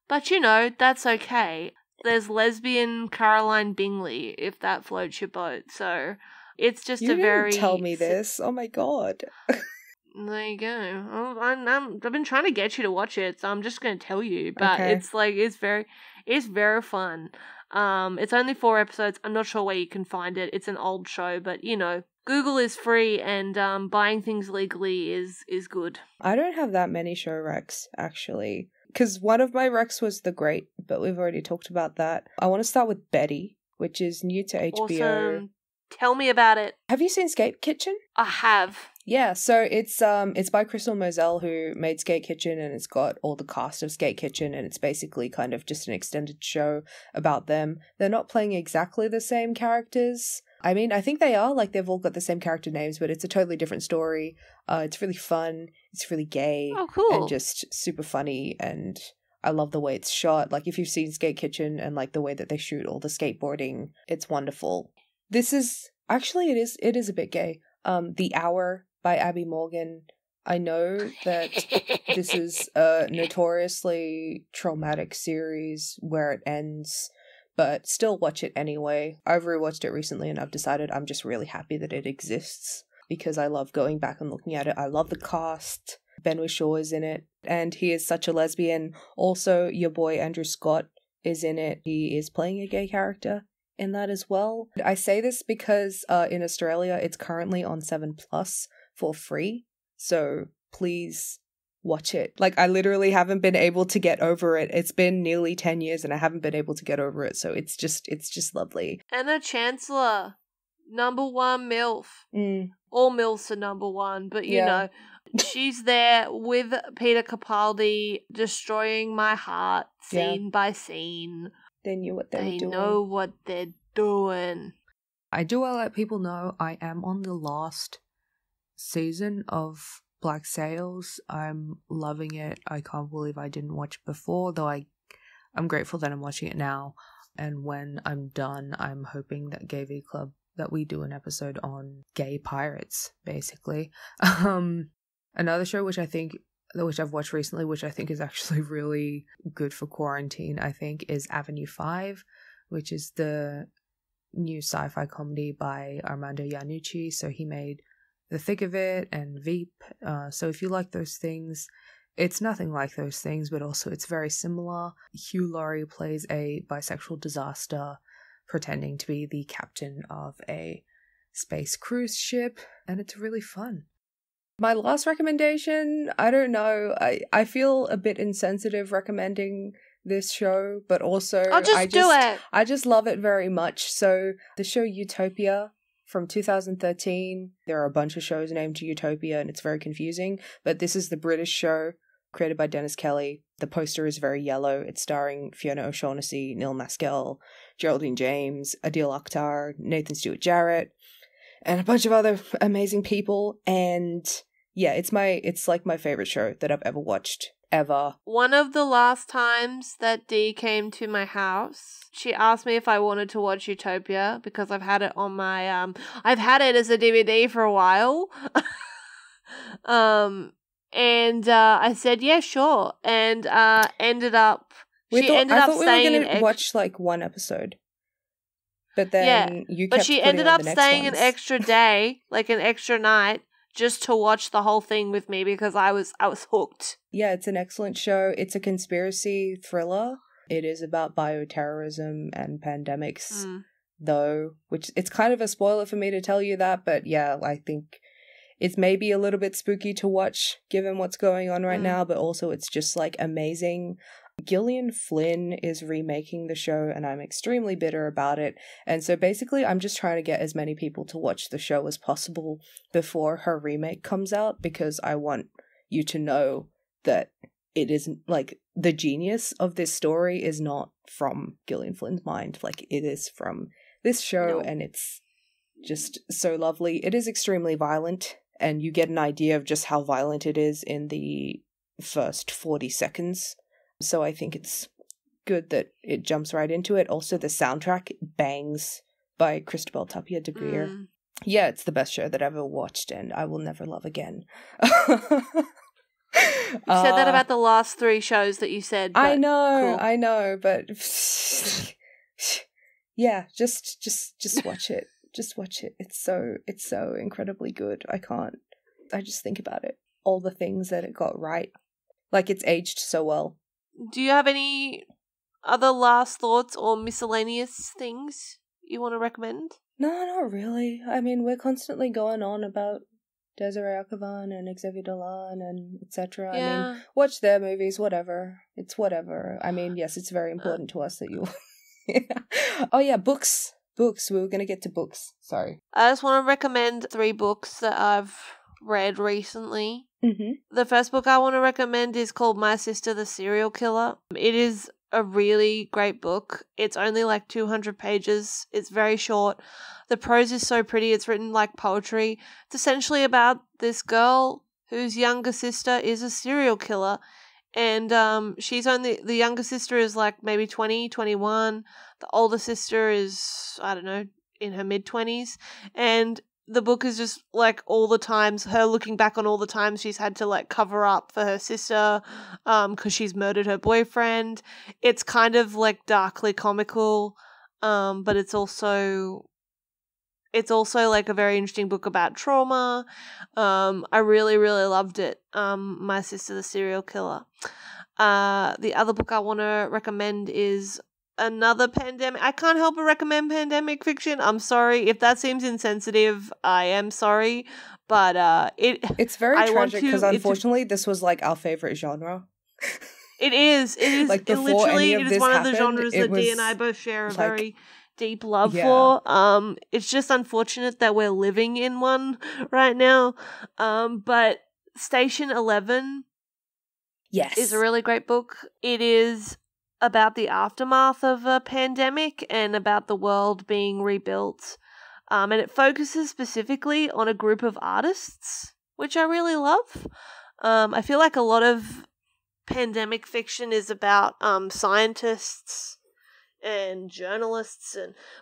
But, you know, that's okay. There's lesbian Caroline Bingley, if that floats your boat. So it's just you a very... didn't tell me this. Oh, my God. There you go. I've been trying to get you to watch it, so I'm just going to tell you. But Okay. it's very fun. It's only 4 episodes. I'm not sure where you can find it. It's an old show, but, you know, Google is free, and buying things legally is good. I don't have that many show recs, actually. Because one of my recs was The Great, but we've already talked about that. I want to start with Betty, which is new to HBO. Awesome. Tell me about it. Have you seen Skate Kitchen? I have. Yeah, so it's by Crystal Moselle, who made Skate Kitchen, and it's got all the cast of Skate Kitchen, and it's basically kind of just an extended show about them. They're not playing exactly the same characters. I mean, I think they are, like they've all got the same character names, but it's a totally different story. It's really fun, it's really gay, oh, cool. and just super funny, and I love the way it's shot. Like, if you've seen Skate Kitchen and like the way that they shoot all the skateboarding, it's wonderful. This is, actually it is a bit gay. The Hour by Abby Morgan. I know that this is a notoriously traumatic series where it ends, but still watch it anyway. I've rewatched it recently, and I've decided I'm just really happy that it exists because I love going back and looking at it. I love the cast. Ben Whishaw is in it, and he is such a lesbian. Also, your boy Andrew Scott is in it. He is playing a gay character in that as well. I say this because in Australia it's currently on 7+ for free, so please watch it. Like, I literally haven't been able to get over it. It's been nearly 10 years and I haven't been able to get over it, so it's just lovely. Anna Chancellor, #1 MILF. All MILFs are #1, but you know, she's there with Peter Capaldi, destroying my heart scene by scene. They knew what they were doing. They know what they're doing. I do want to let people know I am on the last season of Black Sails. I'm loving it. I can't believe I didn't watch it before, though I'm grateful that I'm watching it now. And when I'm done, I'm hoping that GayV Club, that we do an episode on gay pirates, basically. Another show which I've watched recently, which I think is actually really good for quarantine, I think, is Avenue 5, which is the new sci-fi comedy by Armando Iannucci. So he made The Thick of It and Veep. So if you like those things, it's nothing like those things, but also it's very similar. Hugh Laurie plays a bisexual disaster pretending to be the captain of a space cruise ship, and it's really fun. My last recommendation, I don't know, I feel a bit insensitive recommending this show, but also I just love it very much. So the show Utopia from 2013, there are a bunch of shows named Utopia and it's very confusing, but this is the British show created by Dennis Kelly. The poster is very yellow. It's starring Fiona O'Shaughnessy, Neil Maskell, Geraldine James, Adil Akhtar, Nathan Stewart Jarrett, and a bunch of other amazing people. And yeah, it's like my favorite show that I've ever watched, ever. One of the last times that Dee came to my house, she asked me if I wanted to watch Utopia because I've had it on my I've had it as a DVD for a while. And I said, yeah, sure. And ended up I thought we were staying going to watch like one episode. But then you kept she putting ended on up the next staying ones. an extra day, like an extra night, just to watch the whole thing with me because I was hooked. Yeah, it's an excellent show. It's a conspiracy thriller. It is about bioterrorism and pandemics, though, which it's kind of a spoiler for me to tell you that, but yeah, I think it's maybe a little bit spooky to watch given what's going on right now, but also it's just like amazing. Gillian Flynn is remaking the show and I'm extremely bitter about it. And so basically I'm just trying to get as many people to watch the show as possible before her remake comes out, because I want you to know that it isn't like the genius of this story is not from Gillian Flynn's mind. Like it is from this show and it's just so lovely. It is extremely violent and you get an idea of just how violent it is in the first 40 seconds. So I think it's good that it jumps right into it. Also, the soundtrack bangs by Christabel Tapia de Beer. Yeah, it's the best show that I've ever watched, and I will never love again. You said that about the last 3 shows that you said. But I know, cool. I know, but yeah, just watch it. Just watch it. It's so incredibly good. I just think about it. All the things that it got right. Like, it's aged so well. Do you have any other last thoughts or miscellaneous things you want to recommend? No, not really. I mean, we're constantly going on about Desiree Akhavan and Xavier Dolan and etc. Yeah. I mean, watch their movies, whatever. It's whatever. I mean, yes, it's very important to us that you... Oh yeah, books. Books. We were going to get to books. Sorry. I just want to recommend 3 books that I've read recently. The first book I want to recommend is called My Sister the Serial Killer. It is a really great book. It's only like 200 pages. It's very short. The prose is so pretty. It's written like poetry. It's essentially about this girl whose younger sister is a serial killer. And the younger sister is like maybe 20, 21. The older sister is, I don't know, in her mid-20s. And the book is just like all the times, her looking back on all the times she's had to like cover up for her sister because she's murdered her boyfriend. It's kind of like darkly comical, but it's also like a very interesting book about trauma. I really, really loved it. My Sister the Serial Killer. The other book I want to recommend is another pandemic. I can't help but recommend pandemic fiction. I'm sorry if that seems insensitive. I am sorry, but it's very tragic because unfortunately this was like our favorite genre. It is. Like before literally, any of it this is one happened, of the genres that Dee and I both share a very deep love for. It's just unfortunate that we're living in one right now. But Station 11 is a really great book. It is about the aftermath of a pandemic and about the world being rebuilt. And it focuses specifically on a group of artists, which I really love. I feel like a lot of pandemic fiction is about scientists and journalists,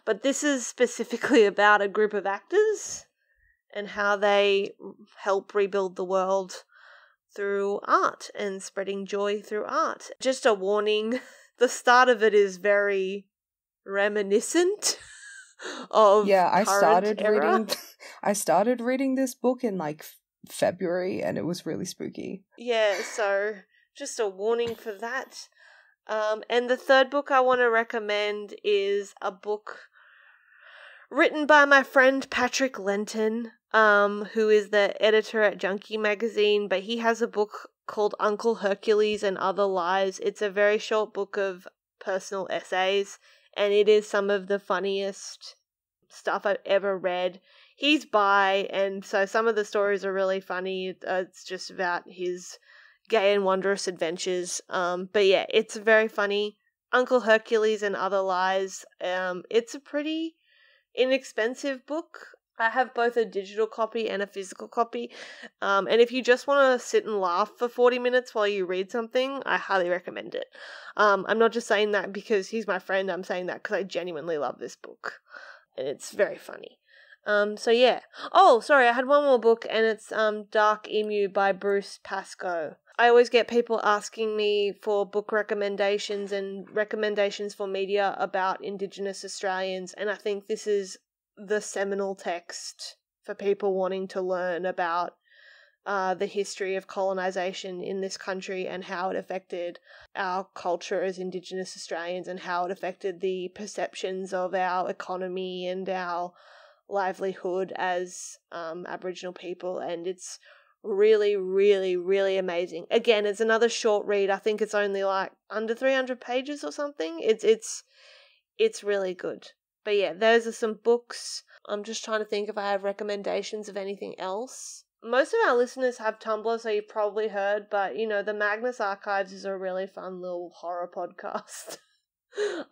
but this is specifically about a group of actors and how they help rebuild the world through art and spreading joy through art. Just a warning, the start of it is very reminiscent of I started reading this book in like February and it was really spooky. Yeah, so just a warning for that. And the third book I want to recommend is a book Written by my friend Patrick Lenton, who is the editor at Junkie magazine, but he has a book called Uncle Hercules and Other Lies. It's a very short book of personal essays, and it is some of the funniest stuff I've ever read. He's bi, and so some of the stories are really funny. It's just about his gay and wondrous adventures. But yeah, it's very funny. Uncle Hercules and Other Lies. It's a pretty inexpensive book. I have both a digital copy and a physical copy. And if you just want to sit and laugh for 40 minutes while you read something, I highly recommend it. I'm not just saying that because he's my friend. I'm saying that because I genuinely love this book. And it's very funny. So yeah. Oh, sorry, I had one more book, and it's Dark Emu by Bruce Pascoe. I always get people asking me for book recommendations and recommendations for media about Indigenous Australians, and I think this is the seminal text for people wanting to learn about the history of colonisation in this country and how it affected our culture as Indigenous Australians and how it affected the perceptions of our economy and our livelihood as Aboriginal people. And it's really, really, really amazing. Again, it's another short read. I think it's only like under 300 pages or something. It's really good. But yeah, those are some books. I'm just trying to think if I have recommendations of anything else. Most of our listeners have Tumblr, so you've probably heard, but you know, the Magnus Archives is a really fun little horror podcast.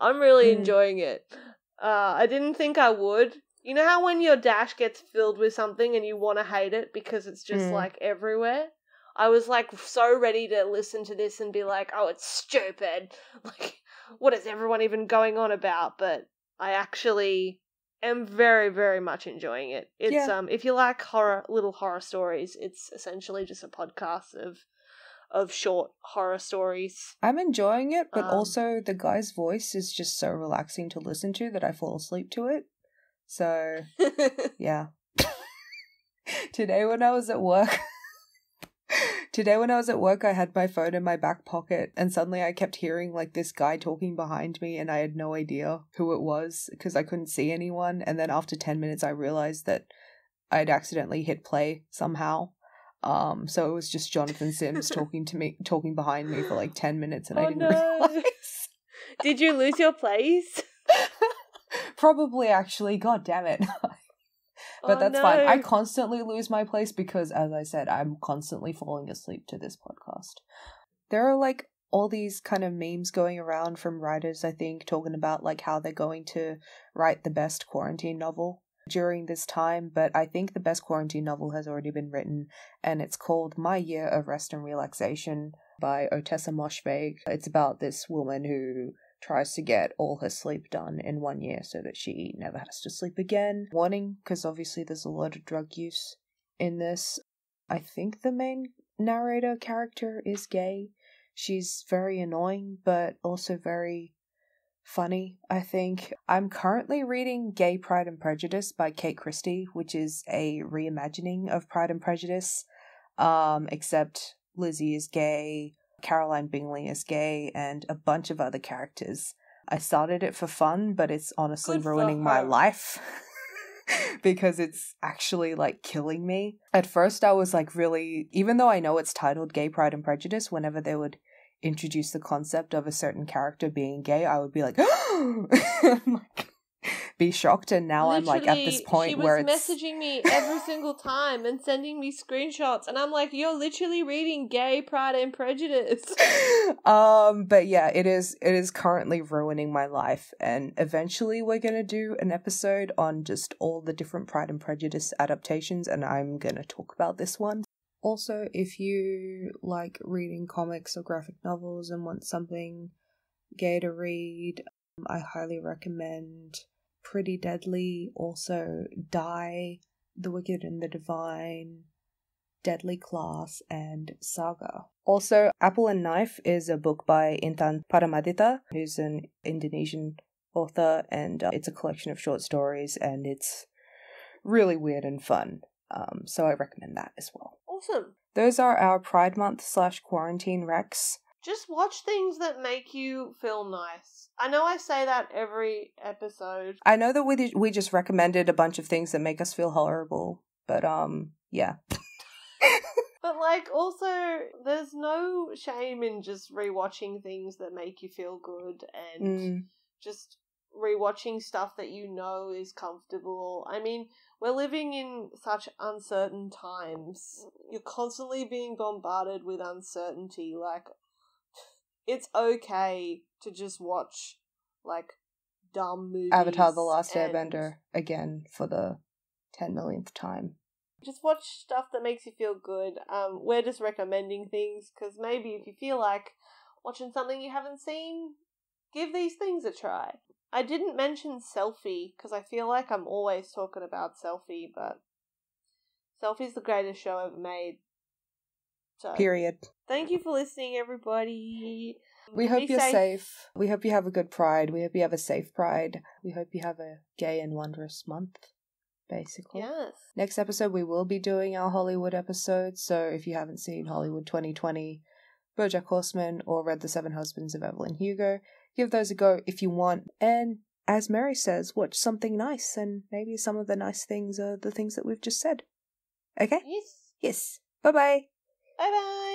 I'm really enjoying it. I didn't think I would. You know how when your dash gets filled with something and you want to hate it because it's just like everywhere? I was like so ready to listen to this and be like, oh, it's stupid. Like, what is everyone even going on about? But I actually am very, very much enjoying it. It's if you like little horror stories, it's essentially just a podcast of short horror stories. I'm enjoying it, but also the guy's voice is just so relaxing to listen to that I fall asleep to it. So, yeah. Today when I was at work, I had my phone in my back pocket, and suddenly I kept hearing like this guy talking behind me, and I had no idea who it was because I couldn't see anyone. And then after 10 minutes, I realized that I'd accidentally hit play somehow. So it was just Jonathan Sims talking behind me for like 10 minutes, and I didn't realize. Did you lose your place? Probably, actually. God damn it. But that's fine. I constantly lose my place because, as I said, I'm constantly falling asleep to this podcast. There are like all these kind of memes going around from writers, I think, talking about like how they're going to write the best quarantine novel during this time, but I think the best quarantine novel has already been written, and it's called My Year of Rest and Relaxation by Otessa Moshfegh. It's about this woman who tries to get all her sleep done in 1 year so that she never has to sleep again. Warning, because obviously there's a lot of drug use in this. I think the main narrator character is gay. She's very annoying, but also very funny, I think. I'm currently reading Gay Pride and Prejudice by Kate Christie, which is a reimagining of Pride and Prejudice, except Lizzie is gay, Caroline Bingley is gay, and a bunch of other characters. I started it for fun, but it's honestly ruining my life because it's actually like killing me. At first I was like really, even though I know it's titled Gay Pride and Prejudice, whenever they would introduce the concept of a certain character being gay, I would be like, be shocked, and now literally, I'm like at this point where it's... She was messaging me every single time and sending me screenshots, and I'm like, you're literally reading Gay Pride and Prejudice. But yeah, it is currently ruining my life, and eventually we're gonna do an episode on just all the different Pride and Prejudice adaptations, and I'm gonna talk about this one. Also, if you like reading comics or graphic novels and want something gay to read, I highly recommend Pretty Deadly, also Die, The Wicked and the Divine, Deadly Class, and Saga. Also, Apple and Knife is a book by Intan Paramaditha, who's an Indonesian author, and it's a collection of short stories, and it's really weird and fun. So I recommend that as well. Awesome. Those are our Pride Month / quarantine recs. just watch things that make you feel nice. I know I say that every episode. I know that we just recommended a bunch of things that make us feel horrible, but yeah. But, like, also, there's no shame in just rewatching things that make you feel good and just rewatching stuff that you know is comfortable. I mean, we're living in such uncertain times. You're constantly being bombarded with uncertainty. Like, it's okay to just watch, like, dumb movies. Avatar: The Last Airbender again for the 10 millionth time. Just watch stuff that makes you feel good. We're just recommending things because maybe if you feel like watching something you haven't seen, give these things a try. I didn't mention Selfie because I feel like I'm always talking about Selfie, but Selfie's the greatest show ever made. So, period. Thank you for listening, everybody. We hope you're safe. We hope you have a good Pride. We hope you have a safe Pride. We hope you have a gay and wondrous month. Basically. Yes. Next episode, we will be doing our Hollywood episode, so if you haven't seen Hollywood 2020, BoJack Horseman, or read The Seven Husbands of Evelyn Hugo, give those a go if you want. And as Mary says, watch something nice, and maybe some of the nice things are the things that we've just said. Okay? Yes. Yes. Bye-bye. Bye-bye.